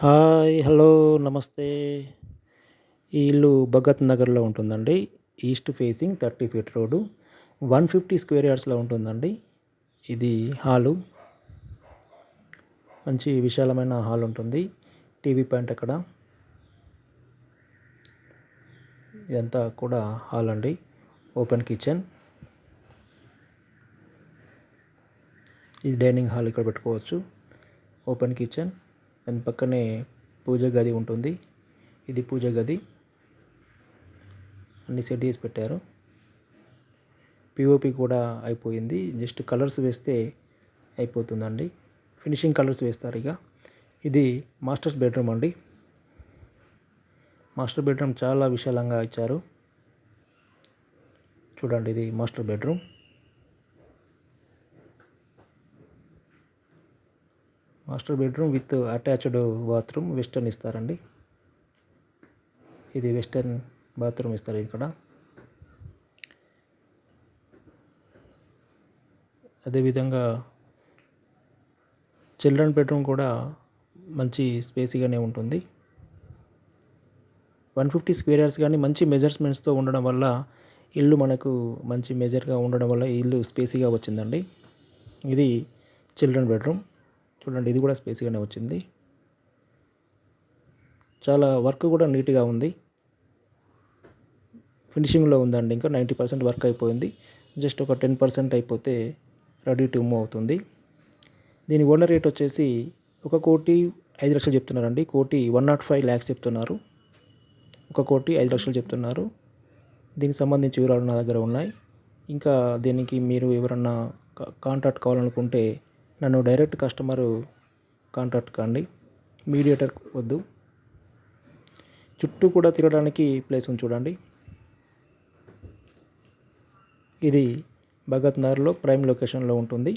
Hi! Hello! నమస్తే. ఈ ఇల్లు భగత్ నగర్‌లో ఉంటుందండి. East facing 30 feet road. 150 square యార్డ్స్‌లో ఉంటుందండి. ఇది హాలు. మంచి విశాలమైన హాల్ ఉంటుంది. టీవీ పాయింట్ అక్కడ. ఇదంతా కూడా హాల్ అండి. Open kitchen. ఇది డైనింగ్ హాల్ ఇక్కడ పెట్టుకోవచ్చు. Open kitchen. దాని పక్కనే పూజ గది ఉంటుంది. ఇది పూజ గది. అన్నీ సెట్ చేసి పెట్టారు. పీఓపీ కూడా అయిపోయింది. జస్ట్ కలర్స్ వేస్తే అయిపోతుందండి. ఫినిషింగ్ కలర్స్ వేస్తారు ఇక. ఇది మాస్టర్ బెడ్రూమ్ అండి. మాస్టర్ బెడ్రూమ్ చాలా విశాలంగా ఇచ్చారు. చూడండి, ఇది master bedroom. Master bedroom with attached bathroom western ఇస్తారండి. ఇది వెస్టర్న్ బాత్రూమ్ ఇస్తారు ఇక్కడ. అదేవిధంగా చిల్డ్రన్ బెడ్రూమ్ కూడా మంచి స్పేసీగానే ఉంటుంది. 150 స్క్వేర్ యార్డ్స్ కానీ మంచి మెజర్మెంట్స్తో ఉండడం వల్ల ఇల్లు మనకు మంచి మెజర్గా ఉండడం వల్ల ఈ ఇల్లు స్పేసీగా వచ్చిందండి. ఇది చిల్డ్రన్ బెడ్రూమ్. చూడండి, ఇది కూడా స్పేసీగానే వచ్చింది. చాలా వర్క్ కూడా నీట్గా ఉంది. ఫినిషింగ్లో ఉందండి. ఇంకా 90% వర్క్ అయిపోయింది. జస్ట్ ఒక 10% అయిపోతే రెడీ టు మూవ్ అవుతుంది. దీని ఓనర్ రేట్ వచ్చేసి 1,05,00,000 చెప్తున్నారండి. 1,01,05 lakhs చెప్తున్నారు. 1,05,00,000 చెప్తున్నారు. దీనికి సంబంధించి వివరాలు నా దగ్గర ఉన్నాయి. ఇంకా దీనికి మీరు ఎవరన్నా కాంటాక్ట్ కావాలనుకుంటే నన్ను డైరెక్ట్ కస్టమర్ కాంటాక్ట్ కండి. మీడియేటర్ వద్దు. చుట్టూ కూడా తిరగడానికి ప్లేస్ ఉంది చూడండి. ఇది భగత్ నగర్లో ప్రైమ్ లొకేషన్లో ఉంటుంది.